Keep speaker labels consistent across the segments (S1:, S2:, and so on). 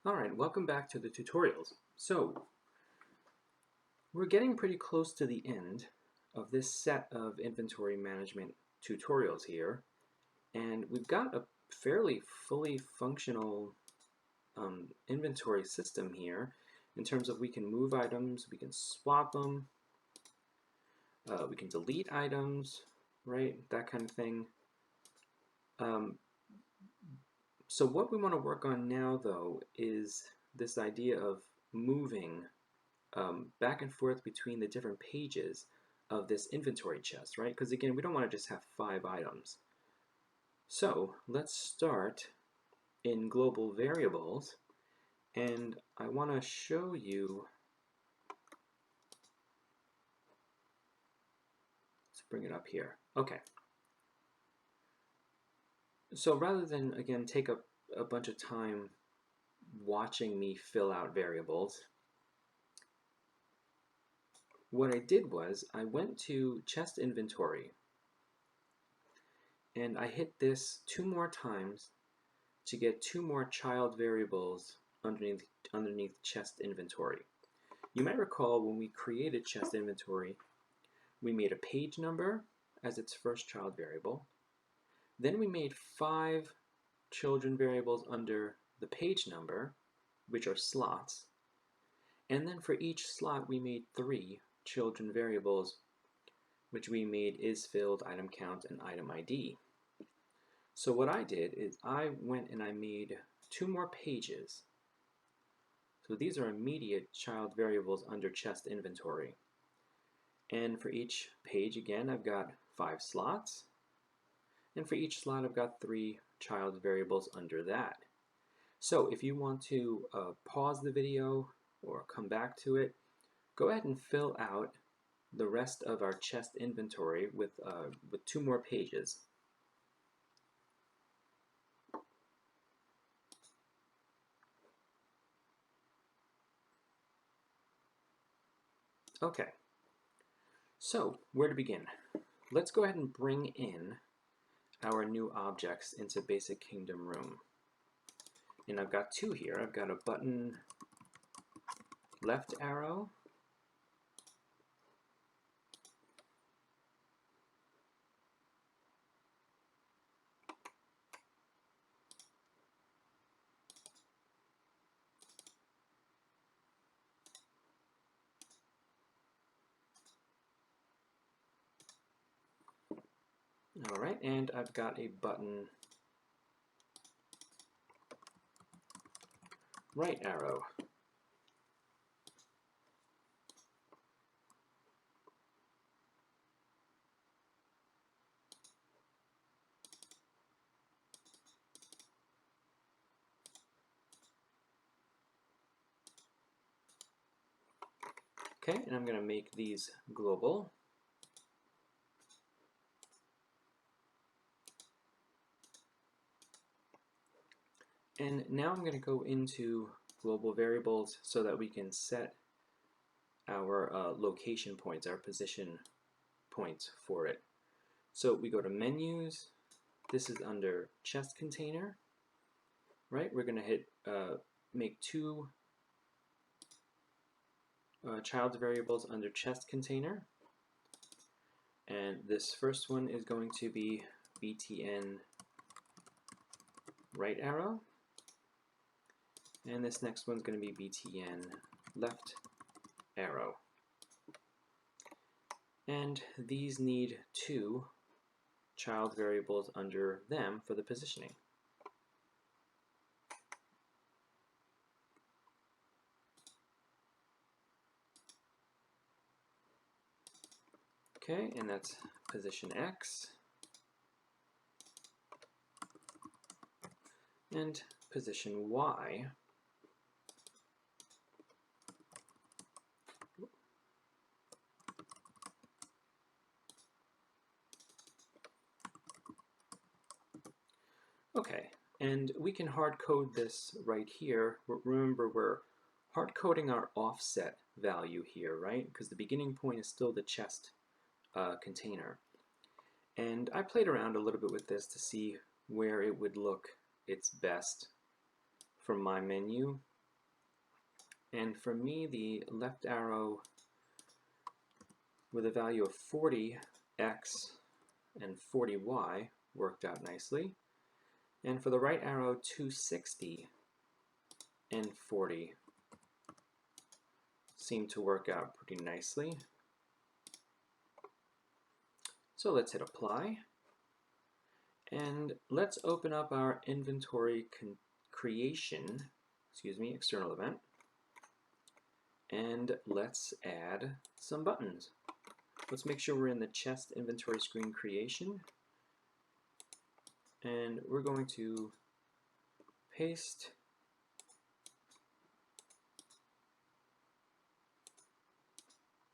S1: Alright, welcome back to the tutorials. So, we're getting pretty close to the end of this set of inventory management tutorials here, and we've got a fairly fully functional inventory system here in terms of we can move items, we can swap them, we can delete items, right, that kind of thing. So what we want to work on now, though, is this idea of moving back and forth between the different pages of this inventory chest, right? Because again, we don't want to just have 5 items. So let's start in global variables, and I want to show you, let's bring it up here. Okay. So rather than, again, take up a bunch of time watching me fill out variables, what I did was I went to chest inventory and I hit this 2 more times to get 2 more child variables underneath chest inventory. You might recall when we created chest inventory, we made a page number as its first child variable. Then we made 5 children variables under the page number, which are slots. And then for each slot, we made 3 children variables, which we made isFilled, item count, and item ID. So what I did is I went and I made 2 more pages. So these are immediate child variables under chest inventory. And for each page, again, I've got 5 slots. And for each slot, I've got 3 child variables under that. So if you want to pause the video or come back to it, go ahead and fill out the rest of our chest inventory with 2 more pages. Okay, so where to begin? Let's go ahead and bring in our new objects into Basic Kingdom Room. And I've got 2 here. I've got a button left arrow Alright, and I've got a button right arrow. Okay, and I'm going to make these global. And now I'm going to go into global variables so that we can set our location points, our position points for it. So we go to menus. This is under chest container, right? We're going to hit make 2 child variables under chest container. And this first one is going to be btn right arrow. And this next one's going to be btn left arrow. And these need 2 child variables under them for the positioning. Okay, and that's position X and position Y. Okay, and we can hard code this right here. Remember, we're hard coding our offset value here, right? Because the beginning point is still the chest container. And I played around a little bit with this to see where it would look its best from my menu. And for me, the left arrow with a value of 40x and 40y worked out nicely. And for the right arrow, 260 and 40 seem to work out pretty nicely. So let's hit apply. And let's open up our inventory creation, external event. And let's add some buttons. Let's make sure we're in the chest inventory screen creation. And we're going to paste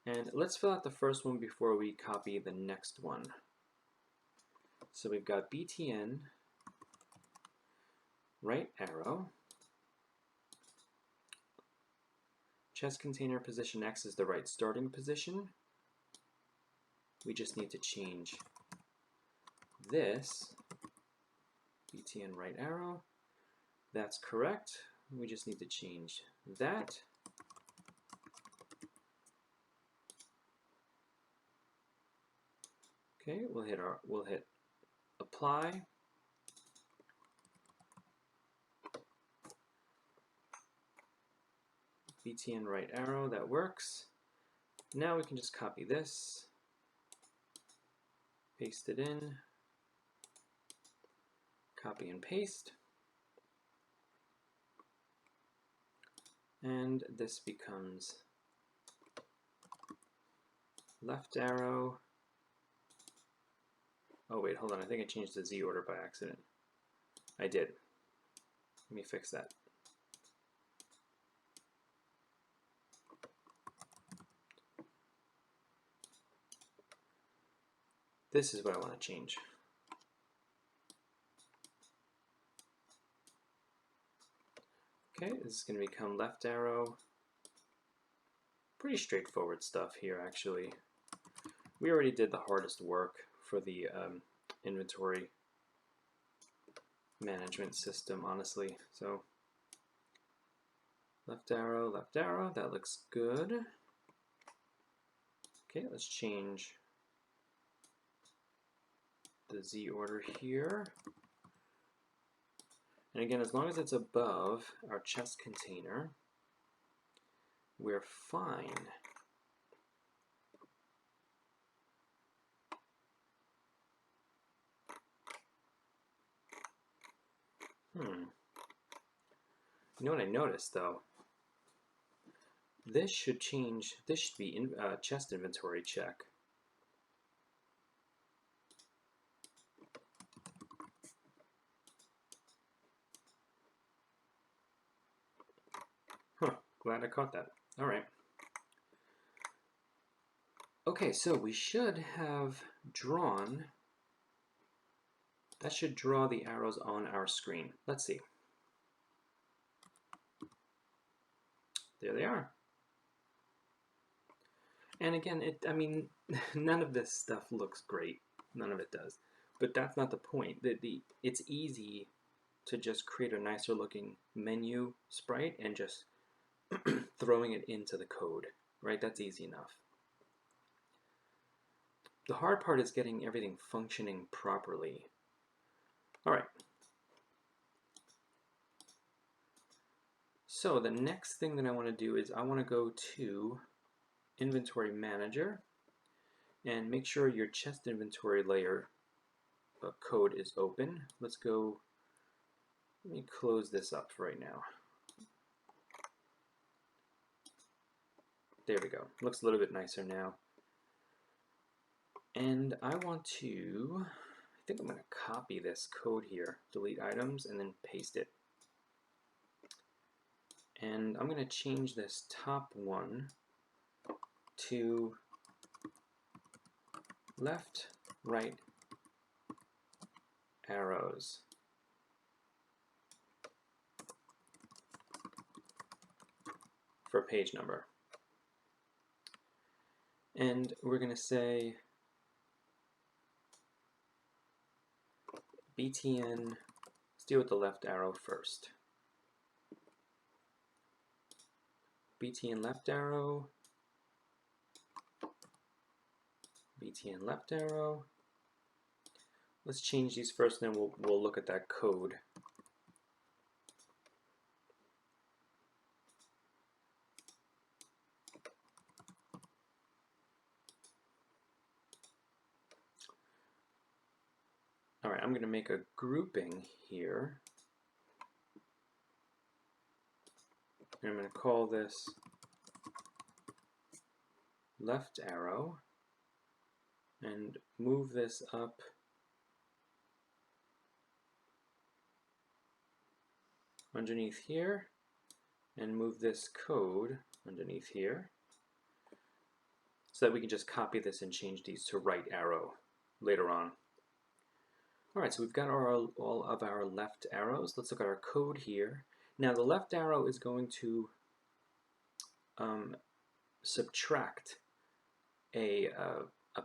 S1: and let's fill out the first one before we copy the next one. So we've got BTN, right arrow, chest container position X is the right starting position. We just need to change this, BTN right arrow. That's correct. We just need to change that. Okay, we'll hit apply. BTN right arrow, that works. Now we can just copy this, paste it in, copy and paste. And this becomes left arrow. Oh wait, hold on, I think I changed the Z order by accident. I did. Let me fix that. This is what I want to change. Okay, this is going to become left arrow. Pretty straightforward stuff here, actually. We already did the hardest work for the inventory management system, honestly. So left arrow, that looks good. Okay, let's change the Z order here. And again, as long as it's above our chest container, we're fine. You know what I noticed though? This should change, this should be in, chest inventory check. Huh, glad I caught that. All right. Okay, so we should have drawn, that should draw the arrows on our screen. Let's see. There they are. And again, I mean, none of this stuff looks great. None of it does. But that's not the point. It's easy to just create a nicer looking menu sprite and just throwing it into the code, right? That's easy enough. The hard part is getting everything functioning properly. All right. So the next thing that I want to do is I want to go to Inventory Manager and make sure your chest inventory layer code is open. Let's go, let me close this up right now. There we go. Looks a little bit nicer now. And I want to, I think I'm going to copy this code here, delete items, and then paste it. And I'm going to change this top one to left, right arrows. For page number. And we're going to say BTN, let's deal with the left arrow first. btn left arrow, btn left arrow. Let's change these first, and then we'll look at that code. All right, I'm going to make a grouping here. And I'm going to call this left arrow and move this up underneath here and move this code underneath here so that we can just copy this and change these to right arrow later on. All right, so we've got all of our left arrows. Let's look at our code here. Now the left arrow is going to subtract a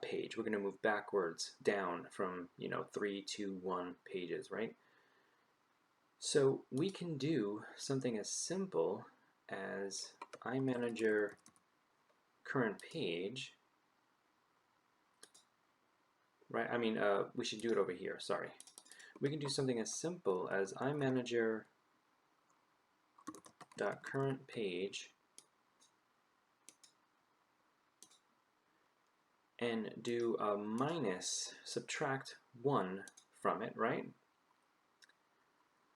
S1: page. We're going to move backwards down from 3, 2, 1 pages, right? So we can do something as simple as iManager current page, right? I mean, we should do it over here, sorry. We can do something as simple as iManager.current page and do a minus, subtract 1 from it, right?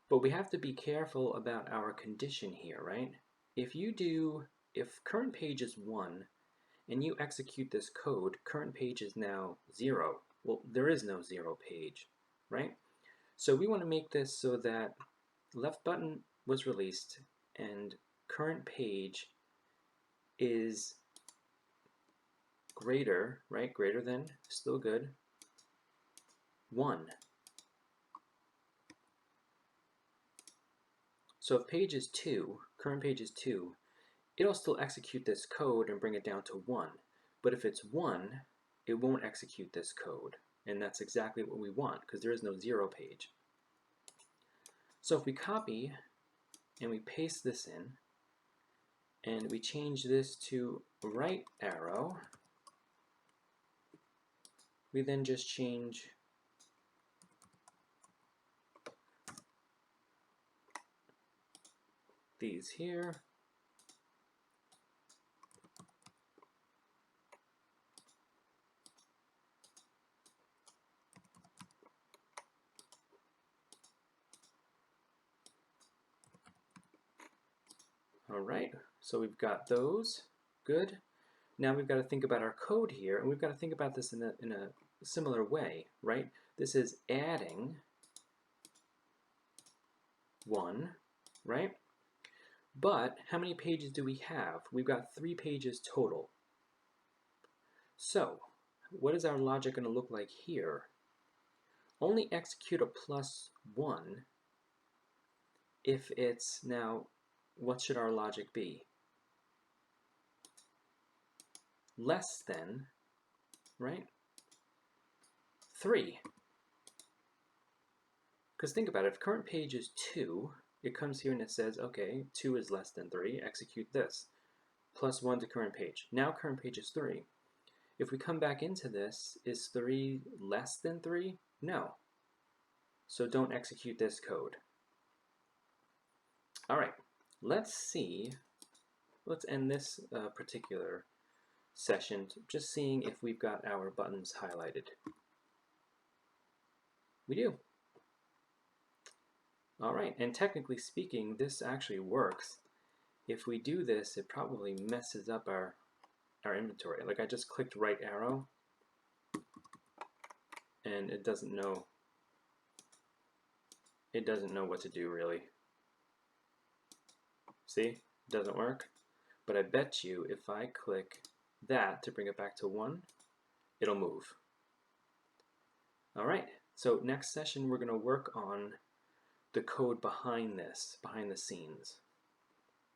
S1: But we have to be careful about our condition here, right? If current page is 1 and you execute this code, current page is now 0. Well, there is no 0 page, right? So we want to make this so that left button was released and current page is greater, right? Greater than, still good, 1. So if page is 2, current page is 2, it'll still execute this code and bring it down to 1. But if it's 1, it won't execute this code. And that's exactly what we want, because there is no 0 page. So if we copy and we paste this in, and we change this to right arrow, we then just change these here. All right, so we've got those. Good. Now we've got to think about our code here, and we've got to think about this in a similar way, right? This is adding 1, right? But how many pages do we have? We've got 3 pages total. So what is our logic going to look like here? Only execute a +1 if it's now, what should our logic be? Less than, right? 3. Because think about it, if current page is 2, it comes here and it says, okay, 2 is less than 3, execute this. +1 to current page. Now current page is 3. If we come back into this, is 3 less than 3? No. So don't execute this code. All right, let's end this particular session just seeing if we've got our buttons highlighted. We do. All right, and technically speaking, this actually works. If we do this, it probably messes up our inventory. Like I just clicked right arrow, and it doesn't know what to do really. See, it doesn't work. But I bet you if I click that to bring it back to 1, it'll move. All right, so next session we're going to work on the code behind this, behind the scenes.